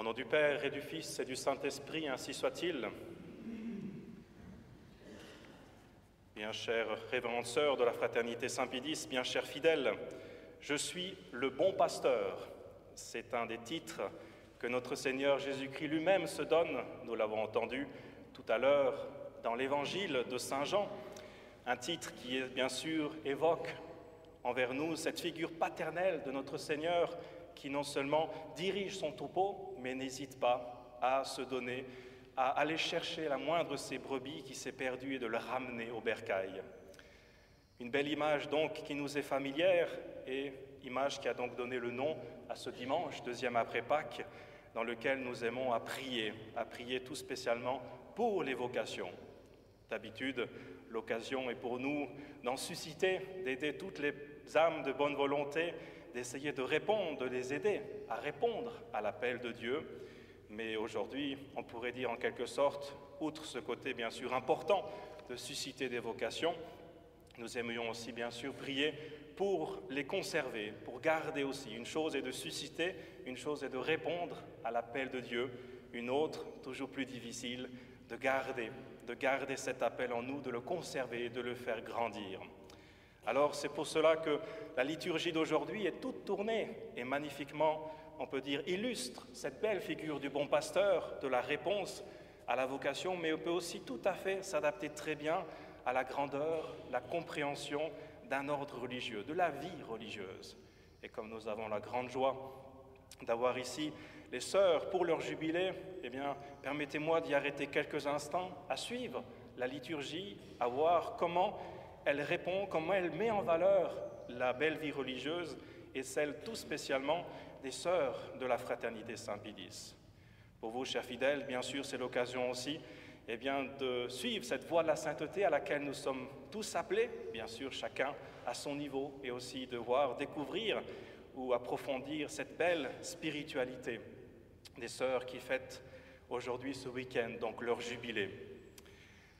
Au nom du Père et du Fils et du Saint-Esprit, ainsi soit-il. Bien chère révérende sœur de la Fraternité Saint-Pédis, bien chers fidèles, je suis le bon pasteur. C'est un des titres que notre Seigneur Jésus-Christ lui-même se donne, nous l'avons entendu tout à l'heure dans l'Évangile de Saint Jean, un titre qui, bien sûr, évoque envers nous cette figure paternelle de notre Seigneur qui non seulement dirige son troupeau, mais n'hésite pas à se donner, à aller chercher la moindre de ses brebis qui s'est perdue et de le ramener au bercail. Une belle image donc qui nous est familière et image qui a donc donné le nom à ce dimanche, deuxième après Pâques, dans lequel nous aimons à prier tout spécialement pour les vocations. D'habitude, l'occasion est pour nous d'en susciter, d'aider toutes les âmes de bonne volonté, d'essayer de répondre, de les aider à répondre à l'appel de Dieu. Mais aujourd'hui, on pourrait dire en quelque sorte, outre ce côté bien sûr important de susciter des vocations, nous aimerions aussi bien sûr prier pour les conserver, pour garder aussi. Une chose est de susciter, une chose est de répondre à l'appel de Dieu, une autre, toujours plus difficile, de garder cet appel en nous, de le conserver, de le faire grandir. Alors c'est pour cela que la liturgie d'aujourd'hui est toute tournée et magnifiquement, on peut dire, illustre cette belle figure du bon pasteur, de la réponse à la vocation, mais on peut aussi tout à fait s'adapter très bien à la grandeur, la compréhension d'un ordre religieux, de la vie religieuse. Et comme nous avons la grande joie d'avoir ici les sœurs pour leur jubilé, eh bien, permettez-moi d'y arrêter quelques instants, à suivre la liturgie, à voir comment elle répond, comment elle met en valeur la belle vie religieuse et celle tout spécialement des sœurs de la Fraternité Saint-Pédis. Pour vous, chers fidèles, bien sûr, c'est l'occasion aussi eh bien, de suivre cette voie de la sainteté à laquelle nous sommes tous appelés, bien sûr, chacun à son niveau, et aussi de voir, découvrir ou approfondir cette belle spiritualité des sœurs qui fêtent aujourd'hui, ce week-end, donc leur jubilé.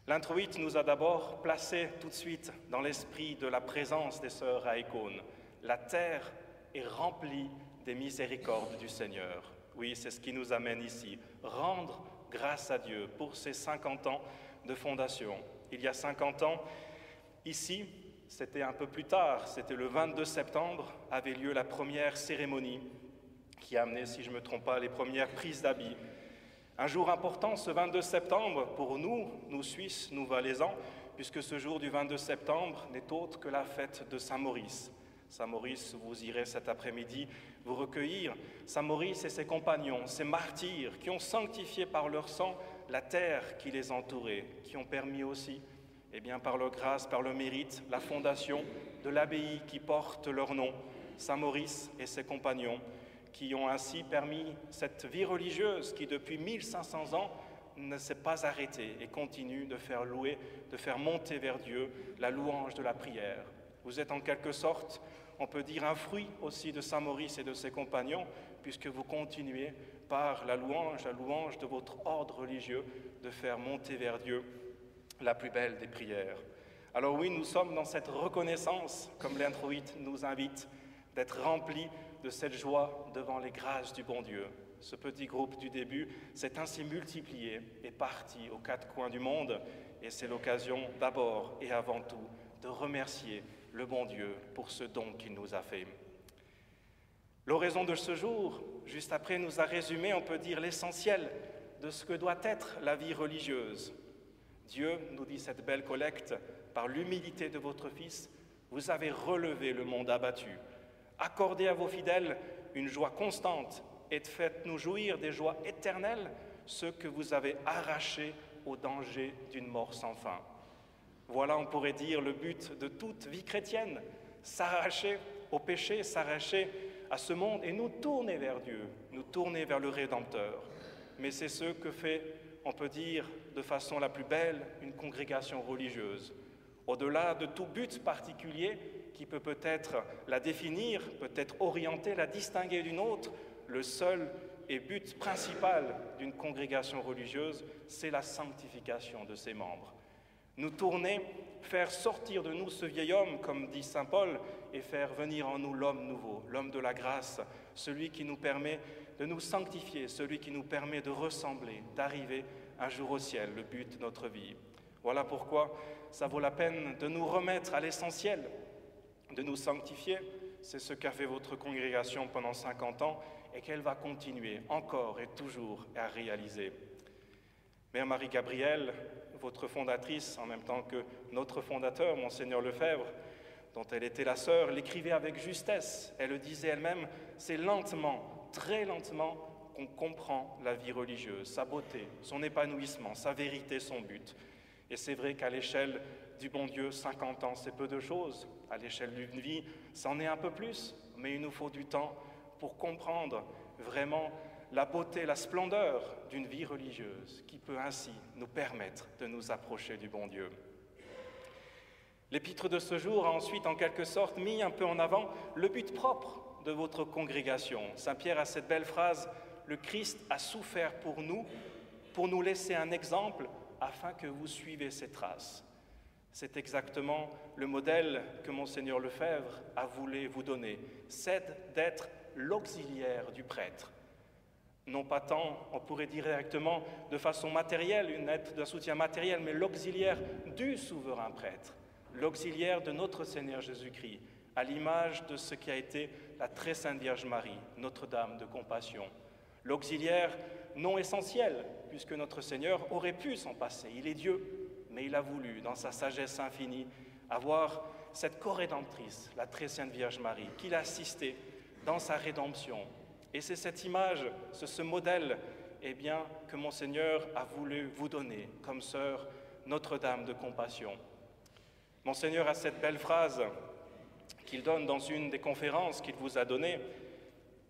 L'introïte nous a d'abord placés tout de suite dans l'esprit de la présence des sœurs à Écône. La terre est remplie des miséricordes du Seigneur. Oui, c'est ce qui nous amène ici, rendre grâce à Dieu pour ces 50 ans de fondation. Il y a 50 ans, ici, c'était un peu plus tard, c'était le 22 septembre, avait lieu la première cérémonie qui a amené, si je ne me trompe pas, les premières prises d'habits. Un jour important, ce 22 septembre, pour nous Suisses, nous Valaisans, puisque ce jour du 22 septembre n'est autre que la fête de Saint-Maurice. Saint-Maurice, vous irez cet après-midi vous recueillir. Saint-Maurice et ses compagnons, ces martyrs qui ont sanctifié par leur sang la terre qui les entourait, qui ont permis aussi, eh bien, par leur grâce, par leur mérite, la fondation de l'abbaye qui porte leur nom. Saint-Maurice et ses compagnons, qui ont ainsi permis cette vie religieuse qui, depuis 1500 ans, ne s'est pas arrêtée et continue de faire louer, de faire monter vers Dieu la louange de la prière. Vous êtes en quelque sorte, on peut dire, un fruit aussi de Saint Maurice et de ses compagnons, puisque vous continuez par la louange de votre ordre religieux, de faire monter vers Dieu la plus belle des prières. Alors oui, nous sommes dans cette reconnaissance, comme l'introïte nous invite, d'être remplis de cette joie devant les grâces du bon Dieu. Ce petit groupe du début s'est ainsi multiplié et parti aux quatre coins du monde, et c'est l'occasion d'abord et avant tout de remercier le bon Dieu pour ce don qu'il nous a fait. L'oraison de ce jour, juste après, nous a résumé, on peut dire, l'essentiel de ce que doit être la vie religieuse. Dieu, nous dit cette belle collecte, par l'humilité de votre Fils, vous avez relevé le monde abattu. Accordez à vos fidèles une joie constante et faites-nous jouir des joies éternelles, ceux que vous avez arrachés au danger d'une mort sans fin. Voilà, on pourrait dire, le but de toute vie chrétienne, s'arracher au péché, s'arracher à ce monde et nous tourner vers Dieu, nous tourner vers le Rédempteur. Mais c'est ce que fait, on peut dire, de façon la plus belle, une congrégation religieuse. Au-delà de tout but particulier qui peut peut-être la définir, peut-être orienter, la distinguer d'une autre, le seul et but principal d'une congrégation religieuse, c'est la sanctification de ses membres. Nous tourner, faire sortir de nous ce vieil homme, comme dit saint Paul, et faire venir en nous l'homme nouveau, l'homme de la grâce, celui qui nous permet de nous sanctifier, celui qui nous permet de ressembler, d'arriver un jour au ciel, le but de notre vie. Voilà pourquoi ça vaut la peine de nous remettre à l'essentiel, de nous sanctifier. C'est ce qu'a fait votre congrégation pendant 50 ans et qu'elle va continuer encore et toujours à réaliser. Mère Marie-Gabrielle, votre fondatrice, en même temps que notre fondateur, Monseigneur Lefebvre, dont elle était la sœur, l'écrivait avec justesse. Elle le disait elle-même, c'est lentement, très lentement, qu'on comprend la vie religieuse, sa beauté, son épanouissement, sa vérité, son but. Et c'est vrai qu'à l'échelle du bon Dieu, 50 ans, c'est peu de choses. À l'échelle d'une vie, c'en est un peu plus, mais il nous faut du temps pour comprendre vraiment la beauté, la splendeur d'une vie religieuse qui peut ainsi nous permettre de nous approcher du bon Dieu. L'épître de ce jour a ensuite, en quelque sorte, mis un peu en avant le but propre de votre congrégation. Saint Pierre a cette belle phrase « Le Christ a souffert pour nous laisser un exemple afin que vous suivez ses traces ». C'est exactement le modèle que Monseigneur Lefebvre a voulu vous donner, c'est d'être l'auxiliaire du prêtre. Non pas tant, on pourrait dire directement, de façon matérielle, une aide d'un soutien matériel, mais l'auxiliaire du souverain prêtre, l'auxiliaire de notre Seigneur Jésus-Christ, à l'image de ce qui a été la très sainte Vierge Marie, Notre-Dame de Compassion. L'auxiliaire non essentiel, puisque notre Seigneur aurait pu s'en passer, il est Dieu, mais il a voulu, dans sa sagesse infinie, avoir cette co-rédemptrice, la très sainte Vierge Marie, qui l'a assistée dans sa rédemption. Et c'est cette image, ce modèle, que Monseigneur a voulu vous donner comme sœur Notre-Dame de Compassion. Monseigneur a cette belle phrase qu'il donne dans une des conférences qu'il vous a données,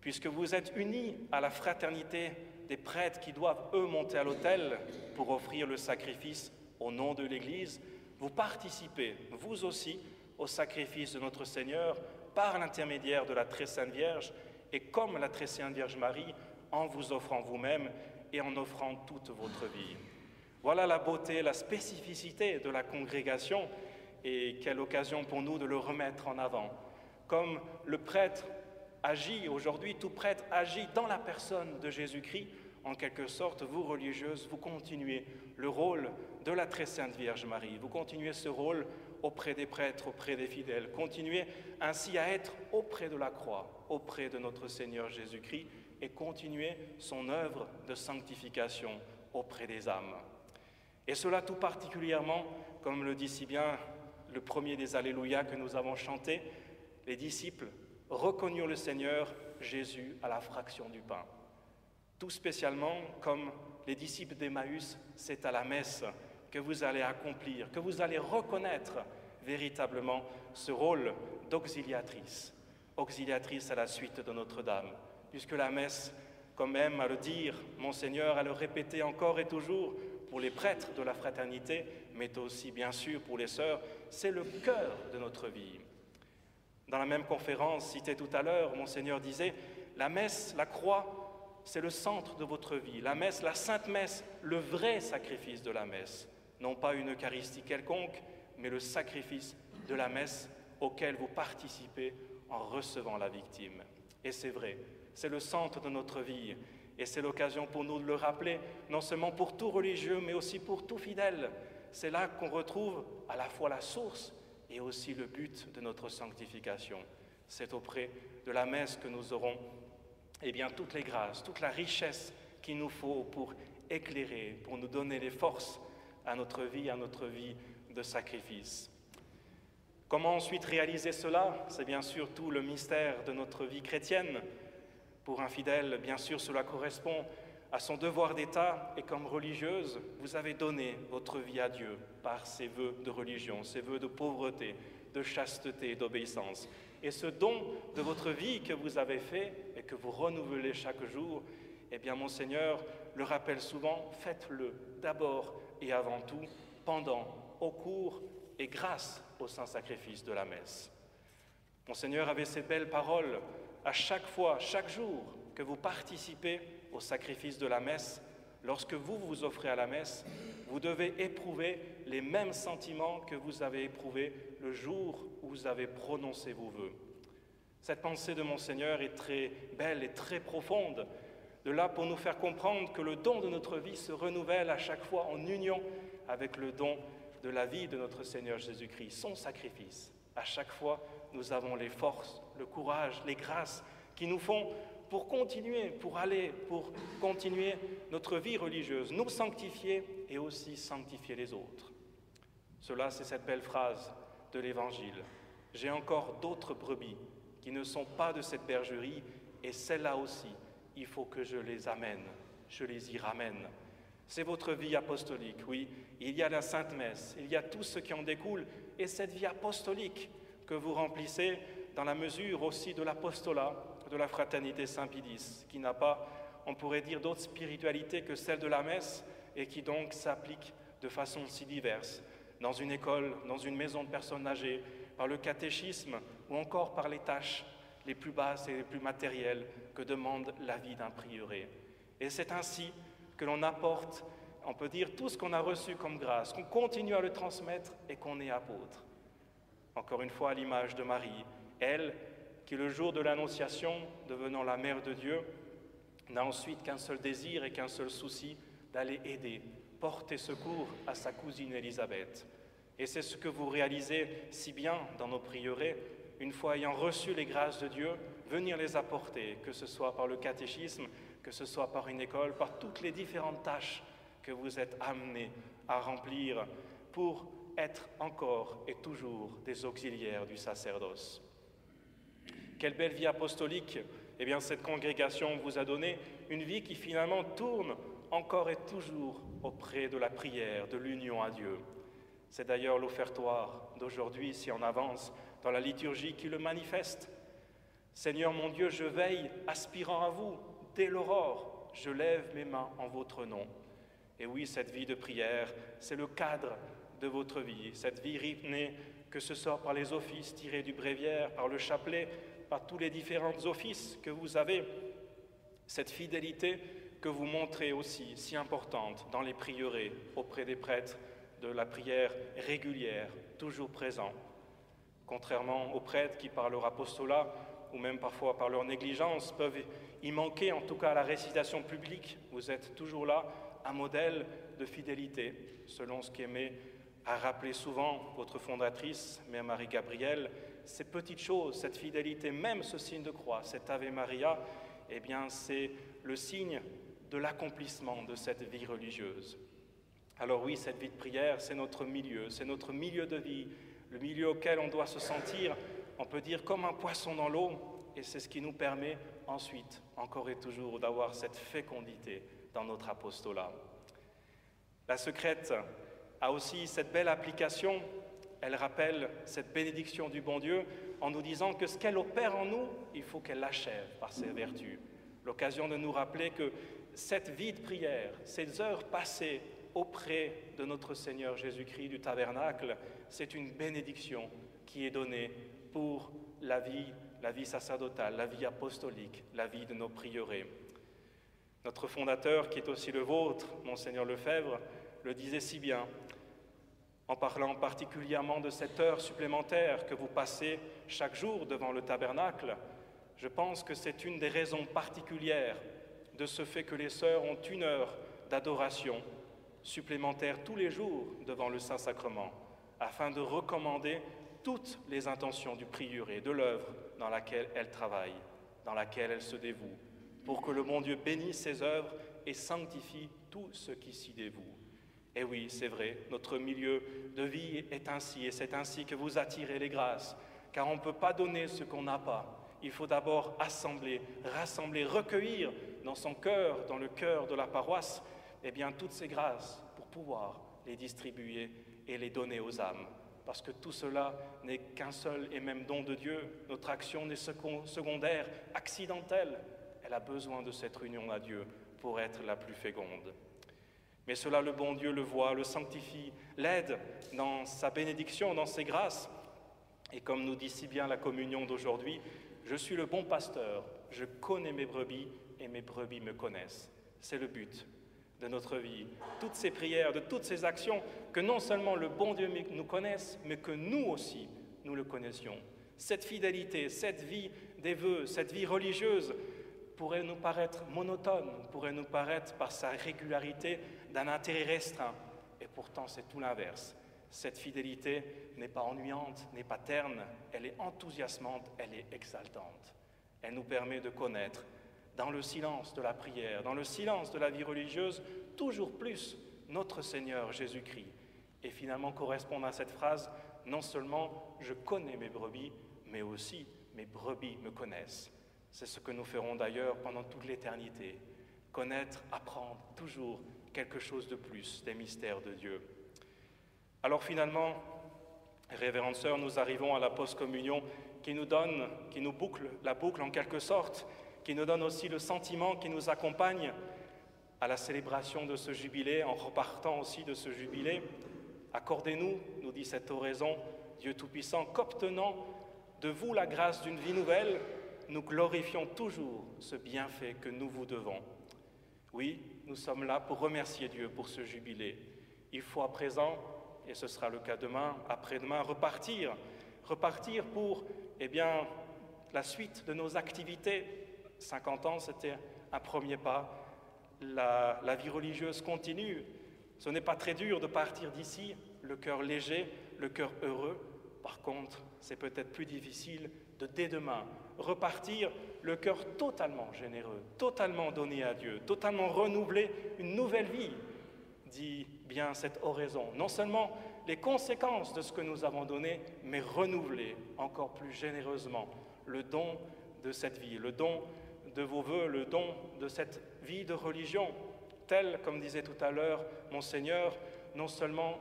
puisque vous êtes unis à la fraternité des prêtres qui doivent, eux, monter à l'autel pour offrir le sacrifice au nom de l'Église, vous participez, vous aussi, au sacrifice de notre Seigneur par l'intermédiaire de la très sainte Vierge et comme la très sainte Vierge Marie, en vous offrant vous-même et en offrant toute votre vie. Voilà la beauté, la spécificité de la congrégation et quelle occasion pour nous de le remettre en avant. Comme le prêtre agit aujourd'hui, tout prêtre agit dans la personne de Jésus-Christ, en quelque sorte, vous religieuses, vous continuez le rôle de la très sainte Vierge Marie, vous continuez ce rôle auprès des prêtres, auprès des fidèles, continuez ainsi à être auprès de la croix, auprès de notre Seigneur Jésus-Christ et continuez son œuvre de sanctification auprès des âmes. Et cela tout particulièrement, comme le dit si bien le premier des Alléluia que nous avons chanté, les disciples reconnurent le Seigneur Jésus à la fraction du pain. Tout spécialement, comme les disciples d'Emmaüs, c'est à la messe que vous allez accomplir, que vous allez reconnaître véritablement ce rôle d'auxiliatrice, auxiliatrice à la suite de Notre-Dame, puisque la messe, comme aime à le dire Monseigneur, à le répéter encore et toujours pour les prêtres de la fraternité, mais aussi bien sûr pour les sœurs, c'est le cœur de notre vie. Dans la même conférence citée tout à l'heure, Monseigneur disait « La messe, la croix, c'est le centre de votre vie. La messe, la Sainte Messe, le vrai sacrifice de la messe. Non pas une Eucharistie quelconque, mais le sacrifice de la messe auquel vous participez en recevant la victime. » Et c'est vrai, c'est le centre de notre vie. Et c'est l'occasion pour nous de le rappeler, non seulement pour tout religieux, mais aussi pour tout fidèle. C'est là qu'on retrouve à la fois la source et aussi le but de notre sanctification. C'est auprès de la messe que nous aurons toutes les grâces, toute la richesse qu'il nous faut pour éclairer, pour nous donner les forces à notre vie de sacrifice. Comment ensuite réaliser cela? C'est bien sûr tout le mystère de notre vie chrétienne. Pour un fidèle, bien sûr, cela correspond à son devoir d'État et comme religieuse, vous avez donné votre vie à Dieu par ces vœux de religion, ces vœux de pauvreté, de chasteté, d'obéissance. Et ce don de votre vie que vous avez fait et que vous renouvelez chaque jour, Monseigneur le rappelle souvent, faites-le d'abord et avant tout, pendant, au cours et grâce au saint sacrifice de la messe. Monseigneur avait ces belles paroles à chaque fois, chaque jour que vous participez au sacrifice de la messe. Lorsque vous vous offrez à la messe, vous devez éprouver les mêmes sentiments que vous avez éprouvés le jour où vous avez prononcé vos vœux. Cette pensée de Monseigneur est très belle et très profonde. De là pour nous faire comprendre que le don de notre vie se renouvelle à chaque fois en union avec le don de la vie de notre Seigneur Jésus-Christ, son sacrifice. À chaque fois, nous avons les forces, le courage, les grâces qui nous font pour continuer, pour continuer notre vie religieuse, nous sanctifier et aussi sanctifier les autres. Cela, c'est cette belle phrase de l'Évangile. « J'ai encore d'autres brebis qui ne sont pas de cette bergerie, et celles-là aussi, il faut que je les amène, je les y ramène. » C'est votre vie apostolique, oui. Il y a la Sainte Messe, il y a tout ce qui en découle, et cette vie apostolique que vous remplissez dans la mesure aussi de l'apostolat, de la fraternité Saint-Pédis, qui n'a pas, on pourrait dire, d'autre spiritualité que celle de la messe, et qui donc s'applique de façon si diverse, dans une école, dans une maison de personnes âgées, par le catéchisme, ou encore par les tâches les plus basses et les plus matérielles que demande la vie d'un prieuré. Et c'est ainsi que l'on apporte, on peut dire, tout ce qu'on a reçu comme grâce, qu'on continue à le transmettre et qu'on est apôtre. Encore une fois, à l'image de Marie, elle, qui le jour de l'Annonciation, devenant la mère de Dieu, n'a ensuite qu'un seul désir et qu'un seul souci, d'aller aider, porter secours à sa cousine Élisabeth. Et c'est ce que vous réalisez si bien dans nos prieurés, une fois ayant reçu les grâces de Dieu, venir les apporter, que ce soit par le catéchisme, que ce soit par une école, par toutes les différentes tâches que vous êtes amenés à remplir pour être encore et toujours des auxiliaires du sacerdoce. Quelle belle vie apostolique, eh bien cette congrégation vous a donné, une vie qui finalement tourne encore et toujours auprès de la prière, de l'union à Dieu. C'est d'ailleurs l'offertoire d'aujourd'hui, si on avance dans la liturgie, qui le manifeste. Seigneur mon Dieu, je veille, aspirant à vous, dès l'aurore, je lève mes mains en votre nom. Et oui, cette vie de prière, c'est le cadre de votre vie, cette vie rythmée, que ce soit par les offices tirés du bréviaire, par le chapelet, par tous les différents offices que vous avez, cette fidélité que vous montrez aussi, si importante, dans les prieurés, auprès des prêtres, de la prière régulière, toujours présent. Contrairement aux prêtres qui, par leur apostolat, ou même parfois par leur négligence, peuvent y manquer, en tout cas à la récitation publique, vous êtes toujours là, un modèle de fidélité, selon ce qu'aimait à rappeler souvent votre fondatrice, Mère Marie-Gabrielle, ces petites choses, cette fidélité, même ce signe de croix, cet Ave Maria, eh bien c'est le signe de l'accomplissement de cette vie religieuse. Alors oui, cette vie de prière, c'est notre milieu de vie, le milieu auquel on doit se sentir, on peut dire, comme un poisson dans l'eau, et c'est ce qui nous permet ensuite, encore et toujours, d'avoir cette fécondité dans notre apostolat. La secrète a aussi cette belle application, elle rappelle cette bénédiction du bon Dieu en nous disant que ce qu'elle opère en nous, il faut qu'elle l'achève par ses vertus. L'occasion de nous rappeler que cette vie de prière, ces heures passées auprès de notre Seigneur Jésus-Christ du tabernacle, c'est une bénédiction qui est donnée pour la vie sacerdotale, la vie apostolique, la vie de nos prieurés. Notre fondateur, qui est aussi le vôtre, Monseigneur Lefebvre, le disait si bien, en parlant particulièrement de cette heure supplémentaire que vous passez chaque jour devant le tabernacle. Je pense que c'est une des raisons particulières de ce fait que les sœurs ont une heure d'adoration supplémentaire tous les jours devant le Saint-Sacrement, afin de recommander toutes les intentions du prieuré, de l'œuvre dans laquelle elles travaillent, dans laquelle elles se dévouent, pour que le bon Dieu bénisse ses œuvres et sanctifie tout ce qui s'y dévoue. Et oui, c'est vrai, notre milieu de vie est ainsi, et c'est ainsi que vous attirez les grâces, car on ne peut pas donner ce qu'on n'a pas. Il faut d'abord assembler, rassembler, recueillir dans son cœur, dans le cœur de la paroisse, eh bien, toutes ces grâces pour pouvoir les distribuer et les donner aux âmes. Parce que tout cela n'est qu'un seul et même don de Dieu. Notre action n'est secondaire, accidentelle. Elle a besoin de cette union à Dieu pour être la plus féconde. Mais cela, le bon Dieu le voit, le sanctifie, l'aide dans sa bénédiction, dans ses grâces. Et comme nous dit si bien la communion d'aujourd'hui, je suis le bon pasteur, je connais mes brebis et mes brebis me connaissent. C'est le but de notre vie. Toutes ces prières, de toutes ces actions, que non seulement le bon Dieu nous connaisse, mais que nous aussi, nous le connaissions. Cette fidélité, cette vie des vœux, cette vie religieuse, pourrait nous paraître monotone, pourrait nous paraître par sa régularité d'un intérêt restreint. Et pourtant, c'est tout l'inverse. Cette fidélité n'est pas ennuyante, n'est pas terne, elle est enthousiasmante, elle est exaltante. Elle nous permet de connaître, dans le silence de la prière, dans le silence de la vie religieuse, toujours plus notre Seigneur Jésus-Christ. Et finalement correspondre à cette phrase, non seulement je connais mes brebis, mais aussi mes brebis me connaissent. C'est ce que nous ferons d'ailleurs pendant toute l'éternité. Connaître, apprendre toujours quelque chose de plus des mystères de Dieu. Alors finalement, révérende sœur, nous arrivons à la post-communion qui nous boucle la boucle en quelque sorte, qui nous donne aussi le sentiment qui nous accompagne à la célébration de ce jubilé, en repartant aussi de ce jubilé. Accordez-nous, nous dit cette oraison, Dieu Tout-Puissant, qu'obtenant de vous la grâce d'une vie nouvelle, nous glorifions toujours ce bienfait que nous vous devons. Oui, nous sommes là pour remercier Dieu pour ce jubilé. Il faut à présent, et ce sera le cas demain, après-demain, repartir pour, la suite de nos activités. 50 ans, c'était un premier pas. La vie religieuse continue. Ce n'est pas très dur de partir d'ici, le cœur léger, le cœur heureux. Par contre, c'est peut-être plus difficile de, dès demain, repartir le cœur totalement généreux, totalement donné à Dieu, totalement renouvelé, une nouvelle vie, dit bien cette oraison. Non seulement les conséquences de ce que nous avons donné, mais renouveler encore plus généreusement le don de cette vie, le don de vos vœux, le don de cette vie de religion, telle, comme disait tout à l'heure Monseigneur, non seulement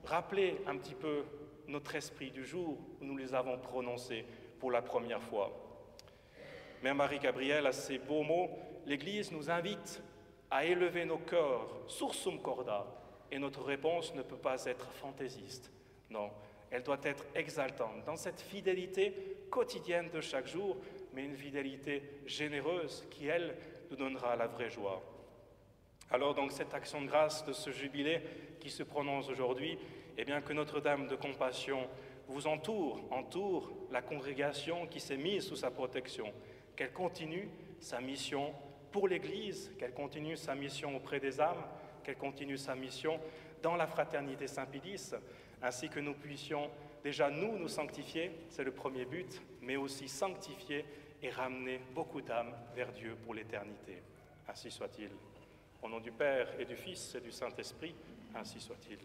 rappeler un petit peu notre esprit du jour où nous les avons prononcés pour la première fois. Mère Marie-Gabrielle, à ces beaux mots, l'Église nous invite à élever nos cœurs, sursum corda, et notre réponse ne peut pas être fantaisiste. Non, elle doit être exaltante, dans cette fidélité quotidienne de chaque jour, mais une fidélité généreuse qui, elle, nous donnera la vraie joie. Alors donc cette action de grâce de ce jubilé qui se prononce aujourd'hui, eh bien que Notre-Dame de Compassion vous entoure la congrégation qui s'est mise sous sa protection, qu'elle continue sa mission pour l'Église, qu'elle continue sa mission auprès des âmes, qu'elle continue sa mission dans la fraternité Saint-Pédis, ainsi que nous puissions déjà nous sanctifier, c'est le premier but, mais aussi sanctifier et ramener beaucoup d'âmes vers Dieu pour l'éternité. Ainsi soit-il. Au nom du Père et du Fils et du Saint-Esprit, ainsi soit-il.